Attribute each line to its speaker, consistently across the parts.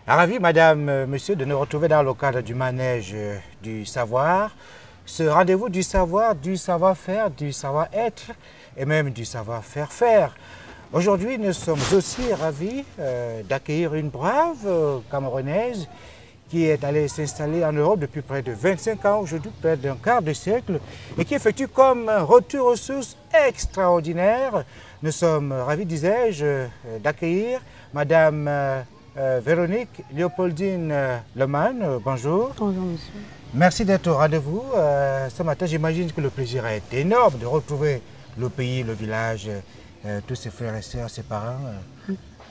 Speaker 1: Ravi, madame, monsieur, de nous retrouver dans le cadre du manège du savoir. Ce rendez-vous du savoir-faire, du savoir-être et même du savoir-faire. Aujourd'hui, nous sommes aussi ravis d'accueillir une brave Camerounaise qui est allée s'installer en Europe depuis près de 25 ans, aujourd'hui près d'un quart de siècle, et qui effectue comme un retour aux sources extraordinaire. Nous sommes ravis, disais-je, d'accueillir madame Véronique Léopoldine Lemann. Bonjour.
Speaker 2: Bonjour, monsieur.
Speaker 1: Merci d'être au rendez-vous. Ce matin, j'imagine que le plaisir a été énorme de retrouver le pays, le village, tous ses frères et sœurs, ses parents.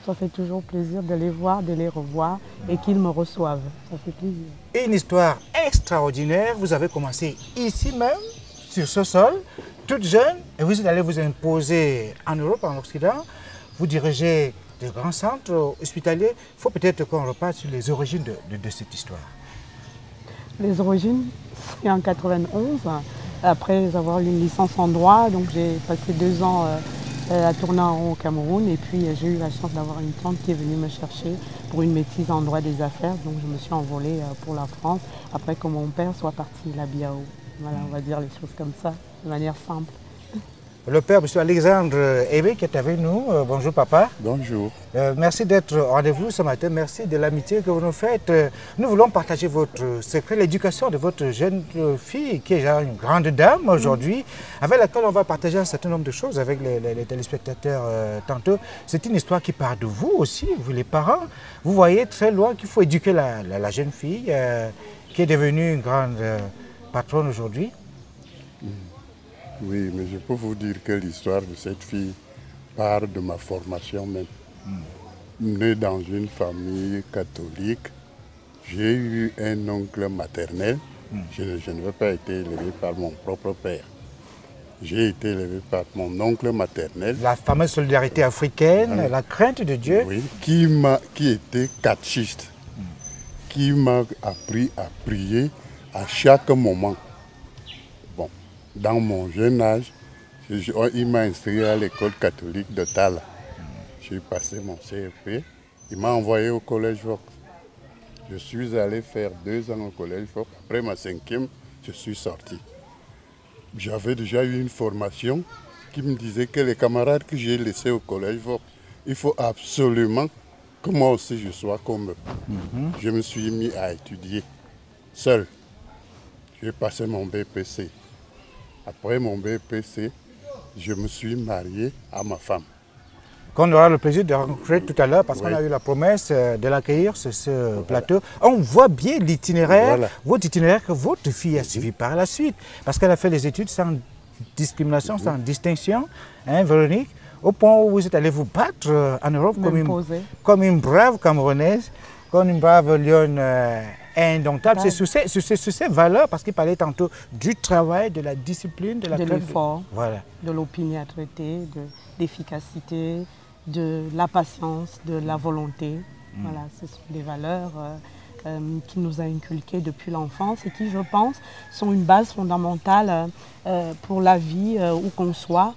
Speaker 2: Ça fait toujours plaisir de les voir, de les revoir et qu'ils me reçoivent. Ça fait plaisir.
Speaker 1: Et une histoire extraordinaire. Vous avez commencé ici même, sur ce sol, toute jeune, et vous êtes allé vous imposer en Europe, en Occident. Vous dirigez de grands centres hospitaliers. Il faut peut-être qu'on reparte sur les origines de cette histoire.
Speaker 2: Les origines, c'est en 91, après avoir eu une licence en droit, donc j'ai passé 2 ans à tourner en rond au Cameroun, et puis j'ai eu la chance d'avoir une tante qui est venue me chercher pour une maîtrise en droit des affaires, donc je me suis envolée pour la France, après que mon père soit parti à Biao. Voilà, on va dire les choses comme ça, de manière simple.
Speaker 1: Le père, M. Alexandre Ébé, qui est avec nous. Bonjour papa.
Speaker 3: Bonjour.
Speaker 1: Merci d'être au rendez-vous ce matin. Merci de l'amitié que vous nous faites. Nous voulons partager votre secret, l'éducation de votre jeune fille, qui est déjà une grande dame aujourd'hui, avec laquelle on va partager un certain nombre de choses avec les téléspectateurs tantôt. C'est une histoire qui part de vous aussi, vous les parents. Vous voyez très loin qu'il faut éduquer la jeune fille qui est devenue une grande patronne aujourd'hui.
Speaker 3: Oui, mais je peux vous dire que l'histoire de cette fille part de ma formation même. Né dans une famille catholique, j'ai eu un oncle maternel. Je ne veux pas être élevé par mon propre père. J'ai été élevé par mon oncle maternel.
Speaker 1: La fameuse solidarité africaine, la crainte de Dieu.
Speaker 3: Oui, qui était catéchiste, qui m'a appris à prier à chaque moment. Dans mon jeune âge, il m'a inscrit à l'école catholique de Tala. J'ai passé mon CFP. Il m'a envoyé au collège Vox. Je suis allé faire 2 ans au collège Vox. Après ma 5e, je suis sorti. J'avais déjà eu une formation qui me disait que les camarades que j'ai laissés au collège Vox, il faut absolument que moi aussi je sois comme eux. Je me suis mis à étudier seul. J'ai passé mon BPC. Après mon BPC, je me suis marié à ma femme.
Speaker 1: Qu'on aura le plaisir de rencontrer tout à l'heure, parce qu'on a eu la promesse de l'accueillir sur ce plateau. On voit bien l'itinéraire, votre itinéraire que votre fille a suivi par la suite, parce qu'elle a fait des études sans discrimination, sans distinction, hein, Véronique, au point où vous êtes allé vous battre en Europe comme une brave Camerounaise, comme une brave lionne indomptable. C'est sur ces valeurs, parce qu'il parlait tantôt du travail, de la discipline, de
Speaker 2: l'effort,
Speaker 1: voilà,
Speaker 2: de l'opiniâtreté, de l'efficacité, de la patience, de la volonté. Voilà, ce sont des valeurs qui nous a inculquées depuis l'enfance et qui, je pense, sont une base fondamentale pour la vie où qu'on soit.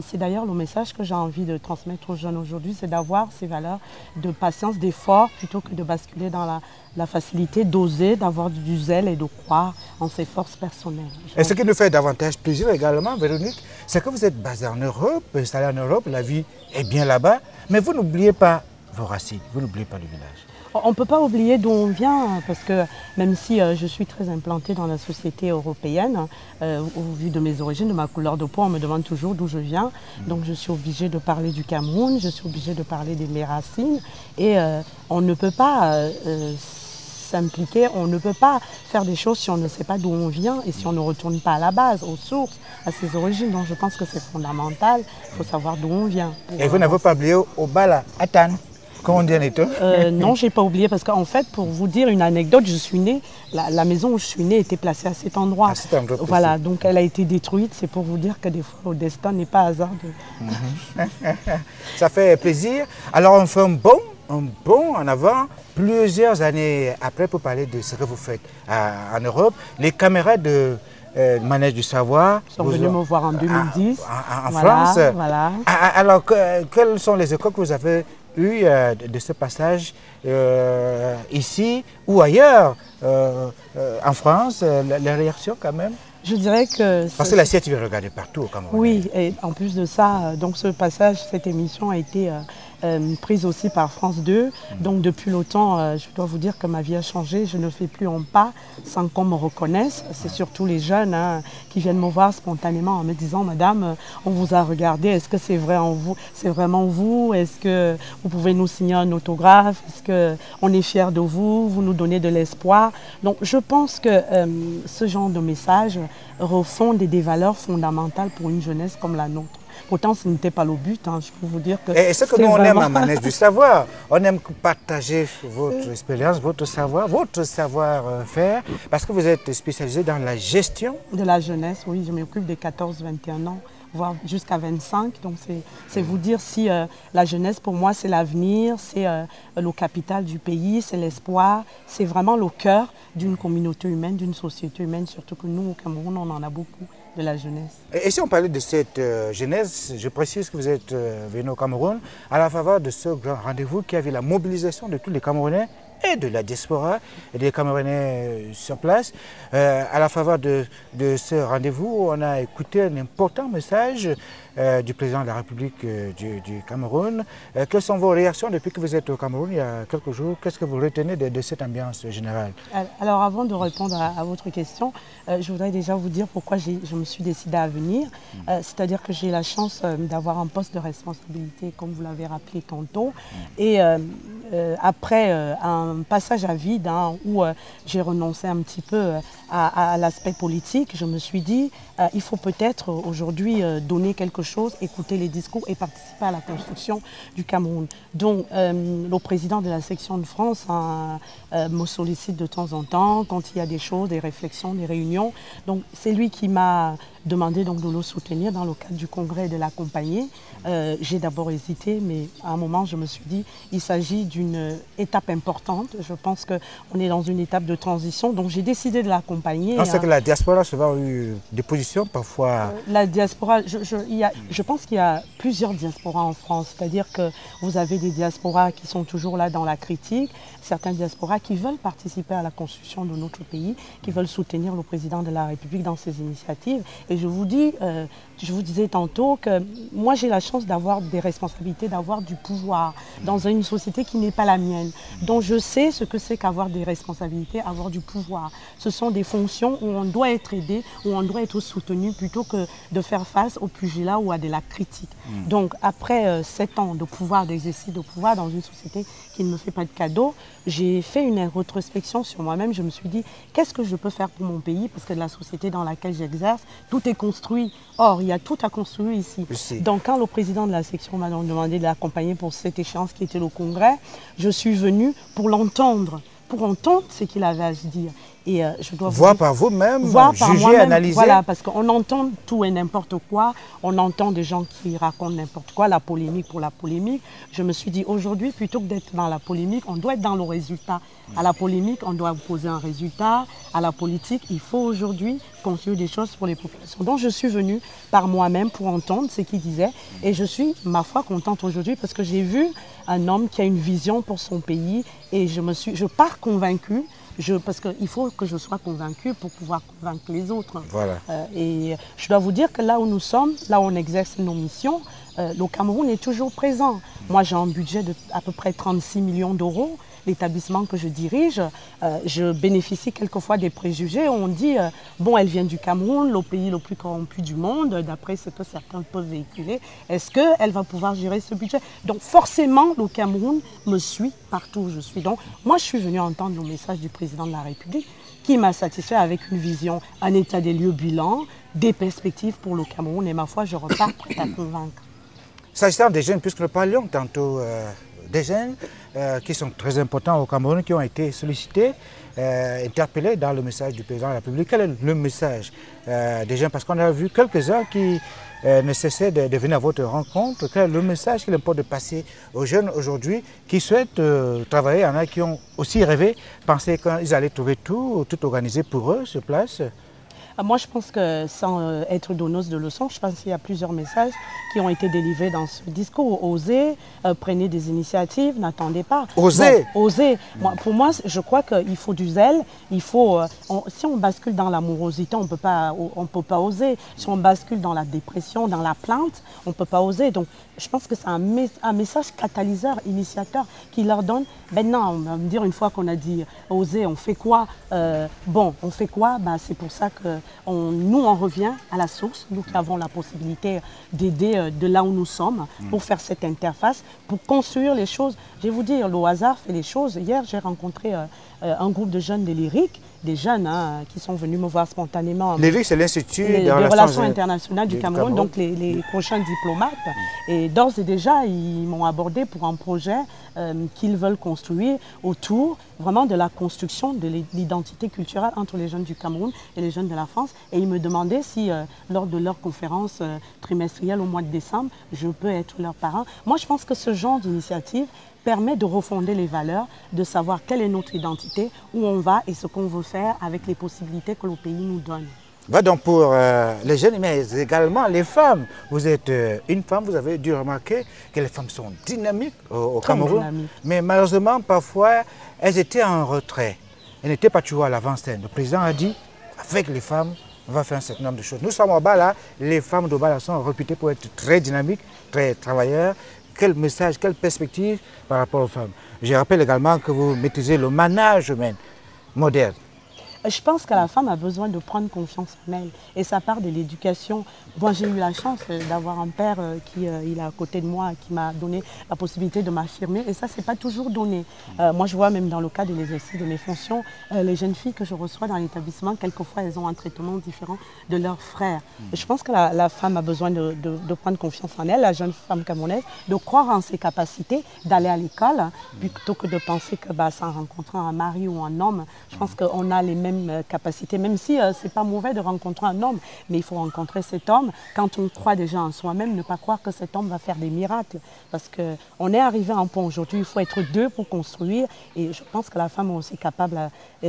Speaker 2: C'est d'ailleurs le message que j'ai envie de transmettre aux jeunes aujourd'hui, c'est d'avoir ces valeurs de patience, d'effort, plutôt que de basculer dans la facilité, d'oser, d'avoir du zèle et de croire en ses forces personnelles.
Speaker 1: Et ce qui nous fait davantage plaisir également, Véronique, c'est que vous êtes basée en Europe, installée en Europe, la vie est bien là-bas, mais vous n'oubliez pas vos racines, vous n'oubliez pas le village.
Speaker 2: On ne peut pas oublier d'où on vient, parce que même si je suis très implantée dans la société européenne, au vu de mes origines, de ma couleur de peau, on me demande toujours d'où je viens. Donc je suis obligée de parler du Cameroun, je suis obligée de parler de mes racines. Et on ne peut pas s'impliquer, on ne peut pas faire des choses si on ne sait pas d'où on vient et si on ne retourne pas à la base, aux sources, à ses origines. Donc je pense que c'est fondamental, il faut savoir d'où on vient.
Speaker 1: Et vous n'avez pas oublié au Bala, Atan? Comment on dit en Éto?
Speaker 2: Non, je n'ai pas oublié parce qu'en fait, pour vous dire une anecdote, je suis née, la maison où je suis née était placée à cet endroit.
Speaker 1: À cet endroit précis.
Speaker 2: Voilà, donc elle a été détruite. C'est pour vous dire que des fois, le destin n'est pas hasardeux.
Speaker 1: Ça fait plaisir. Alors on fait un bond en avant, plusieurs années après pour parler de ce que vous faites en Europe. Les camarades de Manège du Savoir
Speaker 2: Ils sont venus me voir en 2010.
Speaker 1: En France.
Speaker 2: Voilà.
Speaker 1: Alors, quelles sont les échos que vous avez eu de ce passage ici ou ailleurs en France, les réactions quand même?
Speaker 2: Je dirais que...
Speaker 1: Parce que l'assiette, tu veux regarder partout au Cameroun.
Speaker 2: Oui, et en plus de ça, donc ce passage, cette émission a été prise aussi par France 2. Donc depuis longtemps, je dois vous dire que ma vie a changé. Je ne fais plus en pas sans qu'on me reconnaisse. C'est surtout les jeunes qui viennent me voir spontanément en me disant « Madame, on vous a regardé, est-ce que c'est vrai en vous? C'est vraiment vous? Est-ce que vous pouvez nous signer un autographe? Est-ce qu'on est fiers de vous? Vous nous donnez de l'espoir ?» Donc je pense que ce genre de message refondent des valeurs fondamentales pour une jeunesse comme la nôtre. Pourtant, ce n'était pas le but, hein. Je peux vous dire que...
Speaker 1: Et ce que nous, on aime à Manège du Savoir, on aime partager votre expérience, votre savoir-faire, parce que vous êtes spécialisé dans la gestion.
Speaker 2: De la jeunesse, oui, je m'occupe des 14-21 ans, voire jusqu'à 25. Donc c'est vous dire si la jeunesse, pour moi, c'est l'avenir, c'est le capital du pays, c'est l'espoir, c'est vraiment le cœur d'une communauté humaine, d'une société humaine, surtout que nous, au Cameroun, on en a beaucoup de la jeunesse.
Speaker 1: Et si on parlait de cette jeunesse, je précise que vous êtes venu au Cameroun à la faveur de ce grand rendez-vous qui avait la mobilisation de tous les Camerounais et de la diaspora et des Camerounais sur place. À la faveur de ce rendez-vous, on a écouté un important message du président de la République du Cameroun. Quelles sont vos réactions depuis que vous êtes au Cameroun il y a quelques jours? Qu'est-ce que vous retenez de cette ambiance générale?
Speaker 2: Alors avant de répondre à votre question, je voudrais déjà vous dire pourquoi je me suis décidée à venir. C'est-à-dire que j'ai la chance d'avoir un poste de responsabilité, comme vous l'avez rappelé tantôt. Et après un passage à vide où j'ai renoncé un petit peu à l'aspect politique, je me suis dit il faut peut-être aujourd'hui donner quelque chose, écouter les discours et participer à la construction du Cameroun. Donc le président de la section de France me sollicite de temps en temps quand il y a des choses, des réflexions, des réunions. Donc c'est lui qui m'a demandé donc de le soutenir dans le cadre du congrès et de l'accompagner. J'ai d'abord hésité, mais à un moment je me suis dit il s'agit d'une étape importante. Je pense qu'on est dans une étape de transition, donc j'ai décidé de l'accompagner.
Speaker 1: C'est que la diaspora a souvent eu des positions parfois...
Speaker 2: La diaspora, je pense qu'il y a plusieurs diasporas en France, c'est-à-dire que vous avez des diasporas qui sont toujours là dans la critique, certains diasporas qui veulent participer à la construction de notre pays, qui veulent soutenir le président de la République dans ses initiatives. Et je vous dis, je vous disais tantôt que moi j'ai la chance d'avoir des responsabilités, d'avoir du pouvoir dans une société qui n'est pas la mienne. Donc je sais ce que c'est qu'avoir des responsabilités, avoir du pouvoir. Ce sont des fonctions où on doit être aidé, où on doit être soutenu plutôt que de faire face au pugilat ou à de la critique. Donc après 7 ans de pouvoir, d'exercice de pouvoir dans une société qui ne me fait pas de cadeaux, j'ai fait une rétrospection sur moi-même. Je me suis dit, qu'est-ce que je peux faire pour mon pays? Parce que la société dans laquelle j'exerce, tout est construit. Or, il y a tout à construire ici. Donc quand le président de la section m'a demandé de l'accompagner pour cette échéance qui était le congrès, je suis venue pour l'entendre, pour entendre ce qu'il avait à se dire. Et je dois
Speaker 1: voir par vous-même, juger,
Speaker 2: moi-même,
Speaker 1: analyser.
Speaker 2: Voilà, parce qu'on entend tout et n'importe quoi. On entend des gens qui racontent n'importe quoi, la polémique pour la polémique. Je me suis dit, aujourd'hui, plutôt que d'être dans la polémique, on doit être dans le résultat. À la polémique, on doit opposer un résultat. À la politique, il faut aujourd'hui construire des choses pour les populations. Donc, je suis venue par moi-même pour entendre ce qu'il disait. Et je suis, ma foi, contente aujourd'hui parce que j'ai vu un homme qui a une vision pour son pays. Et je pars convaincue. Parce qu'il faut que je sois convaincue pour pouvoir convaincre les autres.
Speaker 1: Voilà.
Speaker 2: Et je dois vous dire que là où nous sommes, là où on exerce nos missions, le Cameroun est toujours présent. Moi, j'ai un budget de à peu près 36 millions d'euros. L'établissement que je dirige, je bénéficie quelquefois des préjugés. On dit, bon, elle vient du Cameroun, le pays le plus corrompu du monde, d'après ce que certains peuvent véhiculer. Est-ce qu'elle va pouvoir gérer ce budget? Donc forcément, le Cameroun me suit partout où je suis. Donc moi, je suis venue entendre le message du président de la République qui m'a satisfait avec une vision, un état des lieux bilan, des perspectives pour le Cameroun. Et ma foi, je repars prête à convaincre.
Speaker 1: S'agissant des jeunes, puisque nous parlions tantôt des jeunes qui sont très importants au Cameroun, qui ont été sollicités, interpellés dans le message du président de la République. Quel est le message des jeunes? Parce qu'on a vu quelques-uns qui ne cessaient de venir à votre rencontre. Quel est le message qu'il importe de passer aux jeunes aujourd'hui qui souhaitent travailler? Il y en a qui ont aussi rêvé, pensaient qu'ils allaient trouver tout organisé pour eux sur place.
Speaker 2: Moi, je pense que sans être donneuse de leçons, je pense qu'il y a plusieurs messages qui ont été délivrés dans ce discours. Osez, prenez des initiatives, n'attendez pas.
Speaker 1: Osez.
Speaker 2: Bon, osez. Pour moi, je crois qu'il faut du zèle. Il faut, si on bascule dans l'amorosité, on ne peut pas oser. Si on bascule dans la dépression, dans la plainte, on ne peut pas oser. Donc, je pense que c'est un message catalyseur, initiateur, qui leur donne, maintenant, on va me dire, une fois qu'on a dit oser, on fait quoi? On fait quoi? C'est pour ça que nous, on revient à la source, nous qui avons la possibilité d'aider de là où nous sommes pour faire cette interface, pour construire les choses. Je vais vous dire, le hasard fait les choses. Hier, j'ai rencontré un groupe de jeunes de l'IRIC, des jeunes qui sont venus me voir spontanément.
Speaker 1: L'IRIC, c'est l'Institut des
Speaker 2: relations internationales du Cameroun, donc les prochains diplomates. Et d'ores et déjà, ils m'ont abordé pour un projet qu'ils veulent construire autour vraiment de la construction de l'identité culturelle entre les jeunes du Cameroun et les jeunes de la France. Et ils me demandaient si, lors de leur conférence trimestrielle au mois de décembre, je peux être leur parent. Moi, je pense que ce genre d'initiative permet de refonder les valeurs, de savoir quelle est notre identité, où on va et ce qu'on veut faire avec les possibilités que le pays nous donne.
Speaker 1: Va donc pour les jeunes, mais également les femmes. Vous êtes une femme, vous avez dû remarquer que les femmes sont dynamiques au Cameroun. Dynamique. Mais malheureusement, parfois, elles étaient en retrait. Elles n'étaient pas toujours à l'avant-scène. Le président a dit, avec les femmes, on va faire un certain nombre de choses. Nous sommes au bas là, les femmes de bas là sont réputées pour être très dynamiques, très travailleurs. Quel message, quelle perspective par rapport aux femmes? Je rappelle également que vous maîtrisez le management moderne.
Speaker 2: Je pense que la femme a besoin de prendre confiance en elle. Et ça part de l'éducation. Moi, j'ai eu la chance d'avoir un père qui il est à côté de moi, qui m'a donné la possibilité de m'affirmer. Et ça, ce n'est pas toujours donné. Moi, je vois même dans le cas de l'exercice de mes fonctions, les jeunes filles que je reçois dans l'établissement, quelquefois, elles ont un traitement différent de leurs frères. Et je pense que la femme a besoin de prendre confiance en elle, la jeune femme camerounaise, de croire en ses capacités, d'aller à l'école, plutôt que de penser que sans rencontrer un mari ou un homme, je pense qu'on a les mêmes capacités, même si ce n'est pas mauvais de rencontrer un homme, mais il faut rencontrer cet homme quand on croit déjà en soi-même, ne pas croire que cet homme va faire des miracles, parce qu'on est arrivé à un point aujourd'hui, il faut être deux pour construire, et je pense que la femme est aussi capable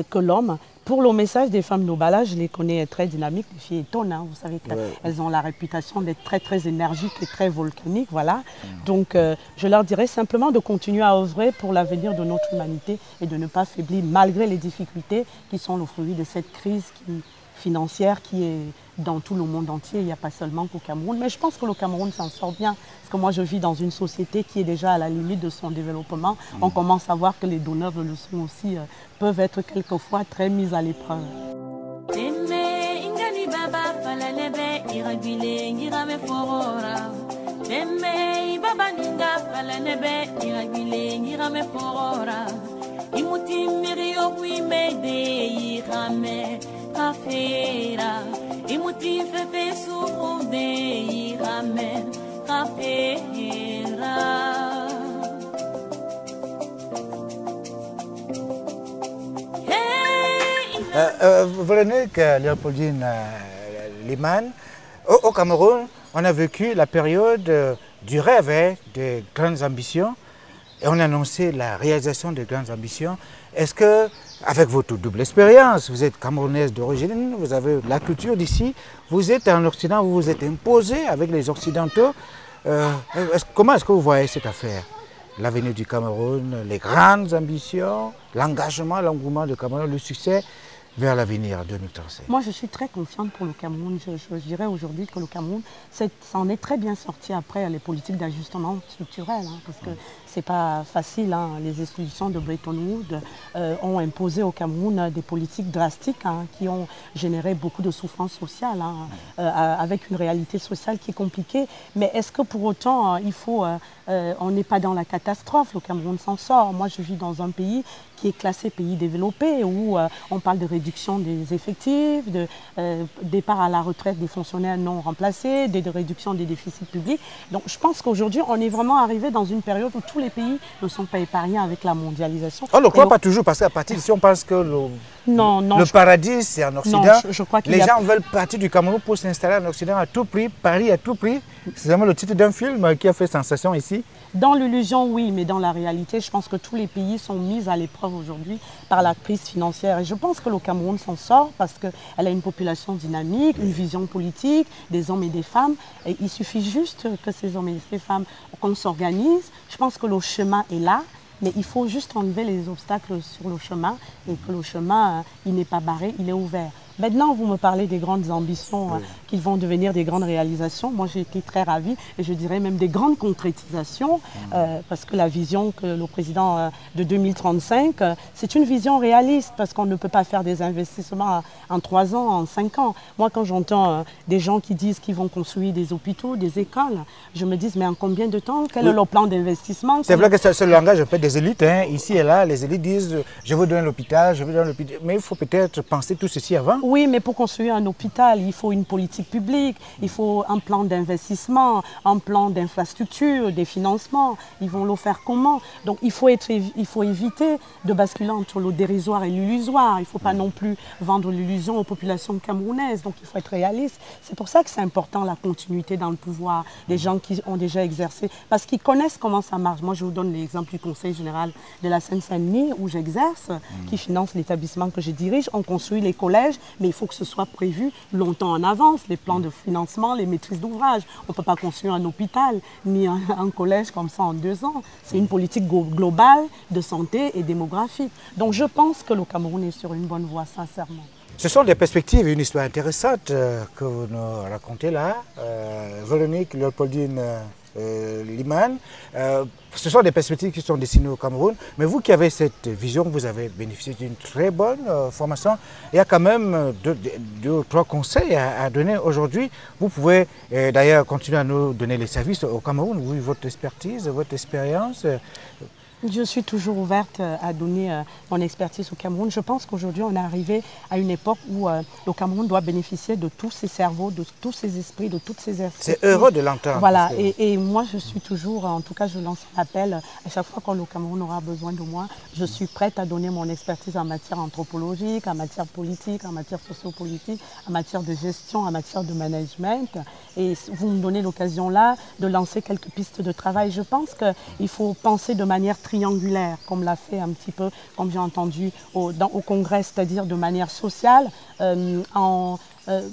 Speaker 2: que l'homme. Pour le message des femmes Nobala, je les connais très dynamiques, les filles étonnent, hein, vous savez qu'elles ont la réputation d'être très très énergiques et très volcaniques, voilà. Donc je leur dirais simplement de continuer à œuvrer pour l'avenir de notre humanité et de ne pas faiblir malgré les difficultés qui sont le fruit de cette crise financière qui est dans tout le monde entier, il n'y a pas seulement qu'au Cameroun. Mais je pense que le Cameroun s'en sort bien, parce que moi je vis dans une société qui est déjà à la limite de son développement. On commence à voir que les donneurs de leçons aussi peuvent être quelquefois très mis à l'épreuve.
Speaker 1: Véronique Léopoldine Liman, au Cameroun, on a vécu la période du rêve, hein, des grandes ambitions, et on a annoncé la réalisation des grandes ambitions. Est-ce que, avec votre double expérience, vous êtes camerounaise d'origine, vous avez la culture d'ici, vous êtes en Occident, vous vous êtes imposé avec les Occidentaux, comment est-ce que vous voyez cette affaire? L'avenir du Cameroun, les grandes ambitions, l'engagement, l'engouement du Cameroun, le succès vers l'avenir 2035.
Speaker 2: Moi, je suis très confiante pour le Cameroun. Je dirais aujourd'hui que le Cameroun s'en est très bien sorti après les politiques d'ajustement structurel, hein, parce que c'est pas facile. Hein. Les institutions de Bretton Woods ont imposé au Cameroun des politiques drastiques, hein, qui ont généré beaucoup de souffrances sociales, hein, avec une réalité sociale qui est compliquée. Mais est-ce que pour autant, on n'est pas dans la catastrophe? Le Cameroun s'en sort. Moi, je vis dans un pays qui est classé pays développé, où on parle de réduction des effectifs, de départ à la retraite des fonctionnaires non remplacés, de réduction des déficits publics. Donc je pense qu'aujourd'hui, on est vraiment arrivé dans une période où tous les pays ne sont pas épargnés avec la mondialisation.
Speaker 1: On ne croit pas toujours, parce qu'à partir d'ici, on pense que le paradis, c'est en Occident.
Speaker 2: Non, je crois
Speaker 1: les gens veulent partir du Cameroun pour s'installer en Occident à tout prix, Paris à tout prix. C'est vraiment le titre d'un film qui a fait sensation ici.
Speaker 2: Dans l'illusion, oui, mais dans la réalité, je pense que tous les pays sont mis à l'épreuve aujourd'hui par la crise financière. Et je pense que le Cameroun s'en sort parce qu'elle a une population dynamique, une vision politique, des hommes et des femmes. Et il suffit juste que ces hommes et ces femmes, qu'on s'organise. Je pense que le chemin est là. Mais il faut juste enlever les obstacles sur le chemin et que le chemin, il n'est pas barré, il est ouvert. Maintenant, vous me parlez des grandes ambitions qui vont devenir des grandes réalisations. Moi, j'ai été très ravie et je dirais même des grandes concrétisations parce que la vision que le président de 2035, c'est une vision réaliste parce qu'on ne peut pas faire des investissements en 3 ans, en 5 ans. Moi, quand j'entends des gens qui disent qu'ils vont construire des hôpitaux, des écoles, je me dis, mais en combien de temps? Quel est le plan d'investissement?
Speaker 1: C'est vrai que c'est le langage un peu des élites. Hein. Ici et là, les élites disent, je veux donner l'hôpital, je veux donner l'hôpital. Mais il faut peut-être penser tout ceci avant.
Speaker 2: Oui, mais pour construire un hôpital, il faut une politique publique, il faut un plan d'investissement, un plan d'infrastructure, des financements. Ils vont le faire comment? Donc il faut éviter de basculer entre le dérisoire et l'illusoire. Il ne faut pas non plus vendre l'illusion aux populations camerounaises. Donc il faut être réaliste. C'est pour ça que c'est important la continuité dans le pouvoir des gens qui ont déjà exercé, parce qu'ils connaissent comment ça marche. Moi, je vous donne l'exemple du Conseil général de la Seine-Saint-Denis où j'exerce, qui finance l'établissement que je dirige. On construit les collèges, mais il faut que ce soit prévu longtemps en avance, les plans de financement, les maîtrises d'ouvrage. On ne peut pas construire un hôpital ni un collège comme ça en 2 ans. C'est une politique globale de santé et démographique. Donc je pense que le Cameroun est sur une bonne voie, sincèrement.
Speaker 1: Ce sont des perspectives et une histoire intéressante que vous nous racontez là. Véronique Léopoldine Liman. Ce sont des perspectives qui sont dessinées au Cameroun, mais vous qui avez cette vision, vous avez bénéficié d'une très bonne formation. Il y a quand même 2 ou 3 conseils à donner aujourd'hui. Vous pouvez d'ailleurs continuer à nous donner les services au Cameroun, vous, votre expertise, votre expérience.
Speaker 2: Je suis toujours ouverte à donner mon expertise au Cameroun. Je pense qu'aujourd'hui, on est arrivé à une époque où le Cameroun doit bénéficier de tous ses cerveaux, de tous ses esprits, de toutes ses expertises.
Speaker 1: C'est heureux de l'entendre.
Speaker 2: Voilà, et moi, je suis toujours, en tout cas, je lance un appel. À chaque fois que le Cameroun aura besoin de moi, je suis prête à donner mon expertise en matière anthropologique, en matière politique, en matière sociopolitique, en matière de gestion, en matière de management. Et vous me donnez l'occasion là de lancer quelques pistes de travail. Je pense qu'il faut penser de manière triangulaire, comme l'a fait un petit peu, comme j'ai entendu au Congrès, c'est-à-dire de manière sociale, en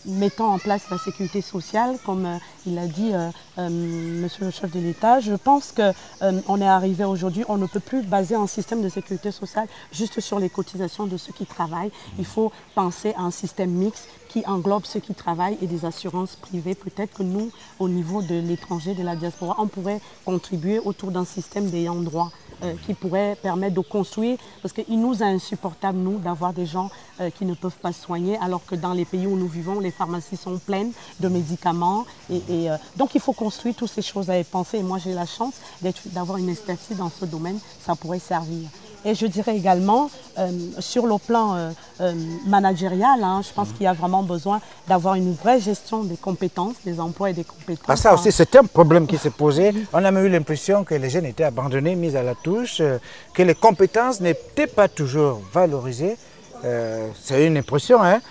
Speaker 2: mettant en place la sécurité sociale, comme il a dit monsieur le chef de l'État. Je pense qu'on est arrivé aujourd'hui, on ne peut plus baser un système de sécurité sociale juste sur les cotisations de ceux qui travaillent. Il faut penser à un système mixte qui englobe ceux qui travaillent et des assurances privées. Peut-être que nous, au niveau de l'étranger, de la diaspora, on pourrait contribuer autour d'un système d'ayant droit qui pourrait permettre de construire, parce qu'il nous est insupportable, nous, d'avoir des gens qui ne peuvent pas se soigner, alors que dans les pays où nous vivons, les pharmacies sont pleines de médicaments. Donc il faut construire toutes ces choses à y penser. Et moi, j'ai la chance d'avoir une expertise dans ce domaine, ça pourrait servir. Et je dirais également, sur le plan managérial, je pense qu'il y a vraiment besoin d'avoir une vraie gestion des compétences, des emplois et des compétences.
Speaker 1: Ah, ça aussi, c'est un problème qui s'est posé. On a même eu l'impression que les jeunes étaient abandonnés, mis à la touche, que les compétences n'étaient pas toujours valorisées. C'est une impression, hein?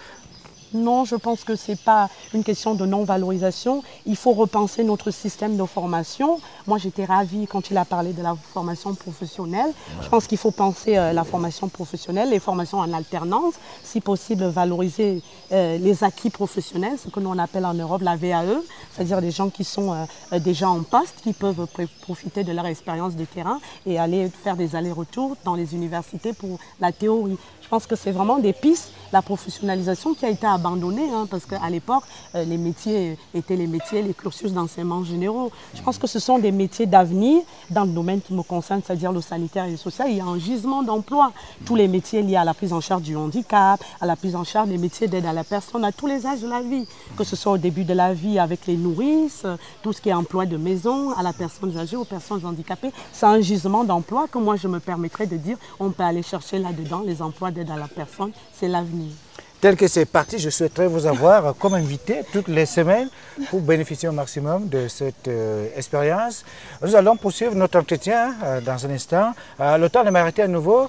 Speaker 2: Non, je pense que ce n'est pas une question de non-valorisation. Il faut repenser notre système de formation. Moi, j'étais ravie quand il a parlé de la formation professionnelle. Je pense qu'il faut penser la formation professionnelle, les formations en alternance, si possible valoriser les acquis professionnels, ce que l'on appelle en Europe la VAE, c'est-à-dire des gens qui sont déjà en poste, qui peuvent profiter de leur expérience de terrain et aller faire des allers-retours dans les universités pour la théorie. Je pense que c'est vraiment des pistes, la professionnalisation qui a été abandonnée, hein, parce qu'à l'époque, les métiers étaient les cursus d'enseignement généraux. Je pense que ce sont des métiers d'avenir dans le domaine qui me concerne, c'est-à-dire le sanitaire et le social. Il y a un gisement d'emploi. Tous les métiers liés à la prise en charge du handicap, à la prise en charge des métiers d'aide à la personne à tous les âges de la vie, que ce soit au début de la vie avec les nourrices, tout ce qui est emploi de maison, à la personne âgée, aux personnes handicapées. C'est un gisement d'emploi que moi je me permettrais de dire on peut aller chercher là-dedans les emplois d'aide à la personne, c'est l'avenir.
Speaker 1: Tel que c'est parti, je souhaiterais vous avoir comme invité toutes les semaines pour bénéficier au maximum de cette expérience. Nous allons poursuivre notre entretien dans un instant. Le temps de m'arrêter à nouveau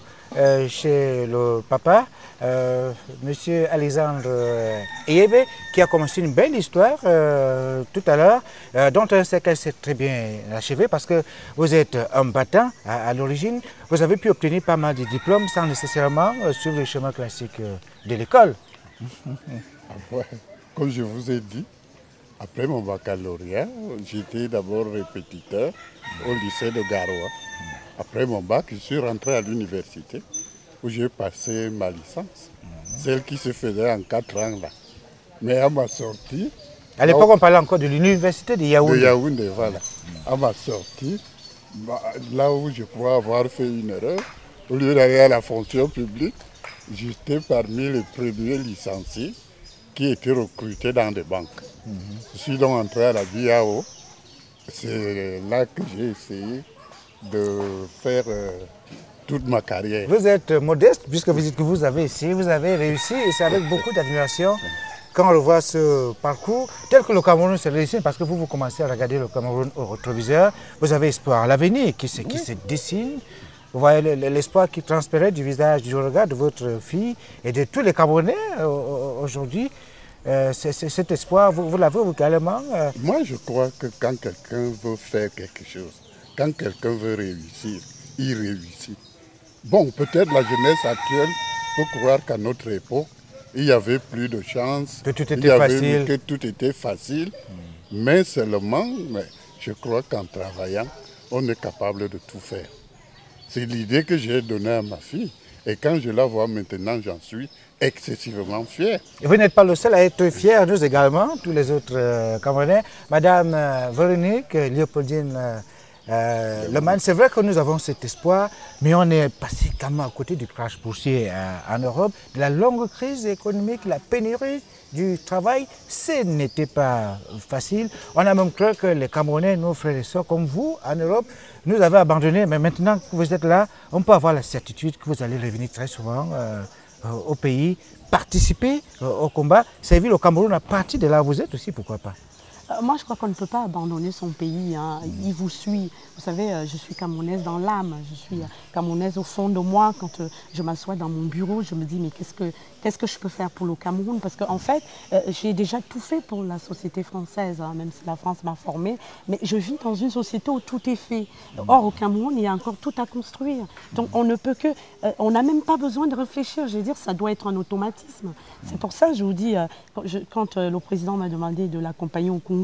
Speaker 1: chez le papa, Monsieur Alexandre Eyebe, qui a commencé une belle histoire tout à l'heure, dont on sait qu'elle s'est très bien achevée parce que vous êtes un battant à l'origine. Vous avez pu obtenir pas mal de diplômes sans nécessairement suivre le chemin classique de l'école.
Speaker 3: Après, comme je vous ai dit, après mon baccalauréat, j'étais d'abord répétiteur au lycée de Garoua. Après mon bac, je suis rentré à l'université où j'ai passé ma licence, celle qui se faisait en 4 ans là. Mais à ma sortie...
Speaker 1: À l'époque, on parlait encore de l'université de Yaoundé.
Speaker 3: De Yaoundé, voilà. À ma sortie, là où je pouvais avoir fait une erreur, au lieu d'aller à la fonction publique, j'étais parmi les premiers licenciés qui étaient recrutés dans des banques. Je suis donc entré à la BAO. C'est là que j'ai essayé de faire toute ma carrière.
Speaker 1: Vous êtes modeste puisque vous dites que vous avez essayé, vous avez réussi et c'est avec beaucoup d'admiration quand on revoit ce parcours tel que le Cameroun se réussit parce que vous commencez à regarder le Cameroun au rétroviseur. Vous avez espoir à l'avenir qui se dessine. Vous voyez l'espoir qui transparaît du visage, du regard de votre fille et de tous les Camerounais aujourd'hui. Cet espoir, vous l'avez également
Speaker 3: Moi, je crois que quand quelqu'un veut faire quelque chose, quand quelqu'un veut réussir, il réussit. Bon, peut-être la jeunesse actuelle peut croire qu'à notre époque, il y avait plus de chance,
Speaker 1: que tout était facile.
Speaker 3: Que tout était facile. Mais seulement, je crois qu'en travaillant, on est capable de tout faire. C'est l'idée que j'ai donnée à ma fille. Et quand je la vois maintenant, j'en suis excessivement fier.
Speaker 1: Et vous n'êtes pas le seul à être fier, nous également, tous les autres Camerounais. Madame Véronique Léopoldine Leman, c'est vrai que nous avons cet espoir, mais on est passé quand même à côté du crash boursier en Europe, de la longue crise économique, la pénurie du travail, ce n'était pas facile. On a même cru que les Camerounais, nos frères et sœurs comme vous en Europe, nous avaient abandonnés. Mais maintenant que vous êtes là, on peut avoir la certitude que vous allez revenir très souvent au pays, participer au combat, servir le Cameroun à partir de là où vous êtes aussi, pourquoi pas.
Speaker 2: Moi, je crois qu'on ne peut pas abandonner son pays. Hein. Il vous suit. Vous savez, je suis camerounaise dans l'âme. Je suis camerounaise au fond de moi. Quand je m'assois dans mon bureau, je me dis, mais qu'est-ce que je peux faire pour le Cameroun? Parce qu'en fait, j'ai déjà tout fait pour la société française, hein, même si la France m'a formée. Mais je vis dans une société où tout est fait. Or, au Cameroun, il y a encore tout à construire. Donc, on ne peut que... on n'a même pas besoin de réfléchir. Je veux dire, ça doit être un automatisme. C'est pour ça que je vous dis, quand le président m'a demandé de l'accompagner au Congrès,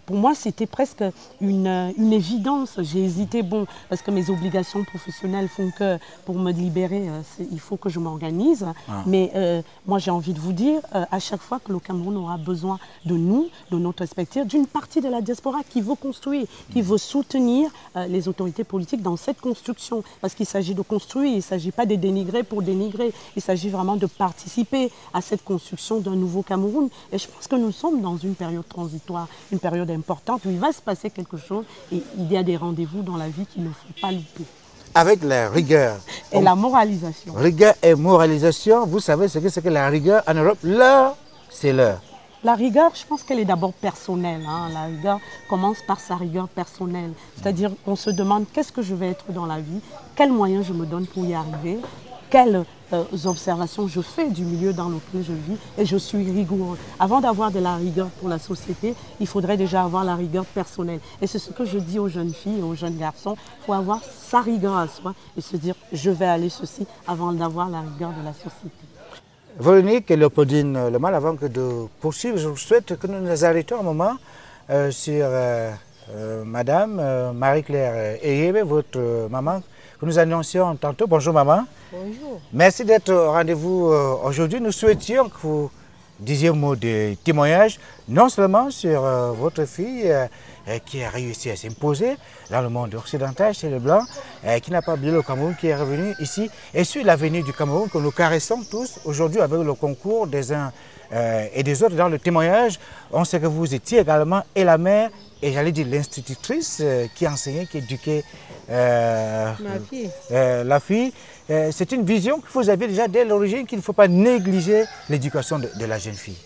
Speaker 2: pour moi, c'était presque une évidence. J'ai hésité, bon, parce que mes obligations professionnelles font que pour me libérer, il faut que je m'organise. Mais moi, j'ai envie de vous dire, à chaque fois que le Cameroun aura besoin de nous, de notre perspective, d'une partie de la diaspora qui veut construire, qui veut soutenir les autorités politiques dans cette construction. Parce qu'il s'agit de construire, il ne s'agit pas de dénigrer pour dénigrer. Il s'agit vraiment de participer à cette construction d'un nouveau Cameroun. Et je pense que nous sommes dans une période transitoire, une période importante où il va se passer quelque chose et il y a des rendez-vous dans la vie qu'il ne faut pas louper.
Speaker 1: Avec la rigueur.
Speaker 2: Et la moralisation.
Speaker 1: Rigueur et moralisation, vous savez ce que c'est que la rigueur en Europe? L'heure, c'est l'heure.
Speaker 2: La rigueur, je pense qu'elle est d'abord personnelle. Hein. La rigueur commence par sa rigueur personnelle. C'est-à-dire qu'on se demande qu'est-ce que je vais être dans la vie, quels moyens je me donne pour y arriver, quelles observations je fais du milieu dans lequel je vis et je suis rigoureux. Avant d'avoir de la rigueur pour la société, il faudrait déjà avoir la rigueur personnelle. Et c'est ce que je dis aux jeunes filles et aux jeunes garçons. Il faut avoir sa rigueur à soi et se dire je vais aller ceci avant d'avoir la rigueur de la société.
Speaker 1: Véronique et Léopoldine Lemal, avant que de poursuivre, je vous souhaite que nous nous arrêtions un moment sur Madame Marie-Claire Eyebe, votre maman, que nous annoncions tantôt. Bonjour maman.
Speaker 4: Bonjour.
Speaker 1: Merci d'être au rendez-vous aujourd'hui. Nous souhaitions que vous disiez un mot de témoignage, non seulement sur votre fille qui a réussi à s'imposer dans le monde occidental chez les Blancs, qui n'a pas oublié le Cameroun, qui est revenu ici, et sur l'avenir du Cameroun que nous caressons tous aujourd'hui avec le concours des uns et des autres. Dans le témoignage, on sait que vous étiez également et la mère, et j'allais dire l'institutrice qui enseignait, qui éduquait la fille. C'est une vision que vous aviez déjà dès l'origine, qu'il ne faut pas négliger l'éducation de la jeune fille.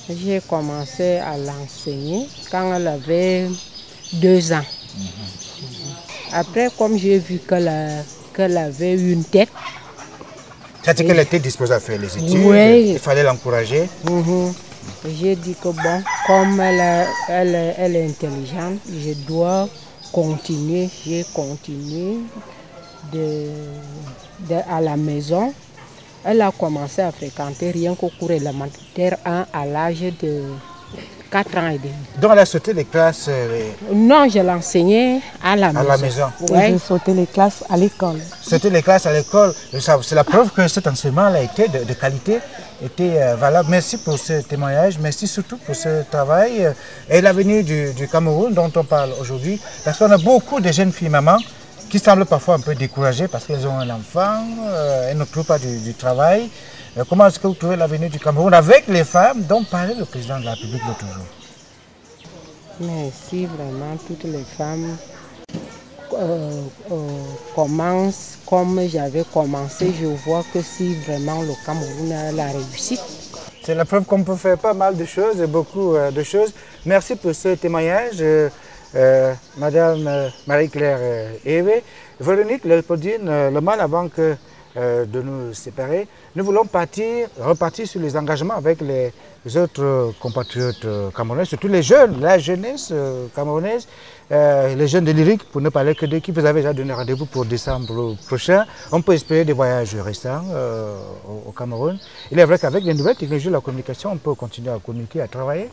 Speaker 4: J'ai commencé à l'enseigner quand elle avait 2 ans. Après, comme j'ai vu qu'elle avait une tête.
Speaker 1: C'est-à-dire qu'elle était disposée à faire les études,
Speaker 4: oui.
Speaker 1: Il fallait l'encourager.
Speaker 4: J'ai dit que bon, comme elle est intelligente, je dois continuer. J'ai continué à la maison. Elle a commencé à fréquenter rien qu'au cours élémentaire 1 à l'âge de 4 ans et demi.
Speaker 1: Donc elle a sauté les classes
Speaker 4: Non, je l'enseignais à la maison.
Speaker 2: Ouais. J'ai sauté les classes à l'école.
Speaker 1: Sauter les classes à l'école, c'est la preuve que cet enseignement a été de qualité, était valable. Merci pour ce témoignage, merci surtout pour ce travail et l'avenir du Cameroun dont on parle aujourd'hui. Parce qu'on a beaucoup de jeunes filles mamans qui semblent parfois un peu découragées parce qu'elles ont un enfant, elles ne trouvent pas du travail. Comment est-ce que vous trouvez l'avenir du Cameroun avec les femmes dont parlait le président de la République l'autre jour?
Speaker 4: Mais si vraiment toutes les femmes commencent comme j'avais commencé, je vois que si vraiment le Cameroun a la réussite.
Speaker 1: C'est la preuve qu'on peut faire pas mal de choses et beaucoup de choses. Merci pour ce témoignage. Madame Marie-Claire Eyebe, Véronique Léopoldine Lemal, avant que de nous séparer, nous voulons repartir sur les engagements avec les autres compatriotes camerounais, surtout les jeunes, la jeunesse camerounaise, les jeunes de l'IRIC, pour ne parler que d'eux, qui vous avez déjà donné rendez-vous pour décembre prochain. On peut espérer des voyages récents au Cameroun. Il est vrai qu'avec les nouvelles technologies de la communication, on peut continuer à communiquer, à travailler.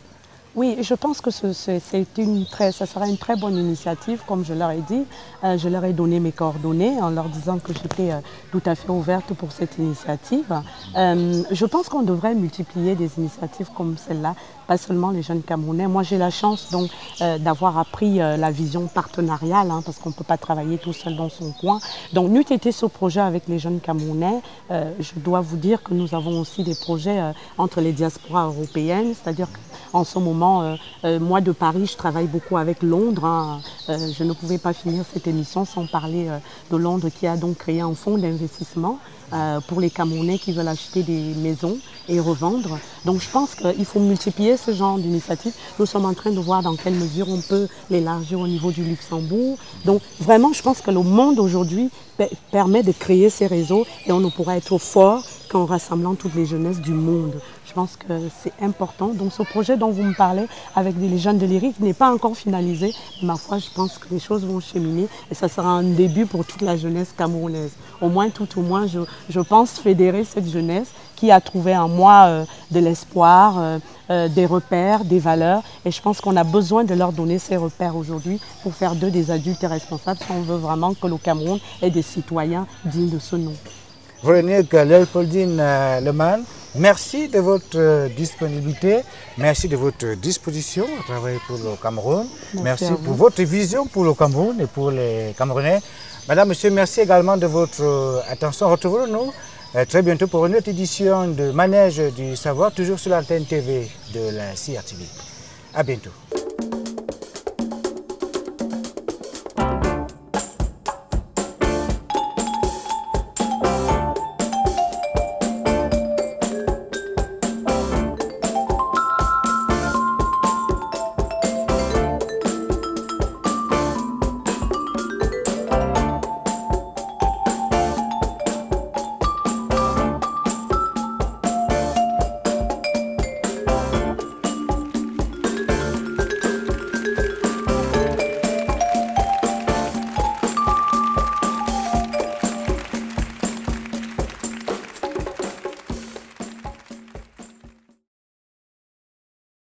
Speaker 2: Oui, je pense que ça sera une très bonne initiative, comme je leur ai dit. Je leur ai donné mes coordonnées en leur disant que j'étais tout à fait ouverte pour cette initiative. Je pense qu'on devrait multiplier des initiatives comme celle-là, pas seulement les jeunes Camerounais. Moi, j'ai la chance donc d'avoir appris la vision partenariale, parce qu'on ne peut pas travailler tout seul dans son coin. Donc, n'eût été ce projet avec les jeunes Camerounais, je dois vous dire que nous avons aussi des projets entre les diasporas européennes, c'est-à-dire qu'en ce moment, moi de Paris, je travaille beaucoup avec Londres. Je ne pouvais pas finir cette émission sans parler de Londres qui a donc créé un fonds d'investissement pour les Camerounais qui veulent acheter des maisons et revendre. Donc je pense qu'il faut multiplier ce genre d'initiatives. Nous sommes en train de voir dans quelle mesure on peut l'élargir au niveau du Luxembourg. Donc vraiment, je pense que le monde aujourd'hui permet de créer ces réseaux et on ne pourra être fort qu'en rassemblant toutes les jeunesses du monde. Je pense que c'est important. Donc ce projet dont vous me parlez avec les jeunes de l'IRIC n'est pas encore finalisé. Mais ma foi, je pense que les choses vont cheminer et ça sera un début pour toute la jeunesse camerounaise. Au moins, je pense fédérer cette jeunesse qui a trouvé en moi de l'espoir, des repères, des valeurs. Et je pense qu'on a besoin de leur donner ces repères aujourd'hui pour faire d'eux des adultes responsables si on veut vraiment que le Cameroun ait des citoyens dignes de ce nom.
Speaker 1: Véronique Léopoldine Lemal, merci de votre disponibilité, merci de votre disposition à travailler pour le Cameroun. Merci pour votre vision pour le Cameroun et pour les Camerounais. Madame, monsieur, merci également de votre attention. Retrouvons-nous très bientôt pour une autre édition de Manège du Savoir, toujours sur l'antenne TV de la CRTV. À bientôt.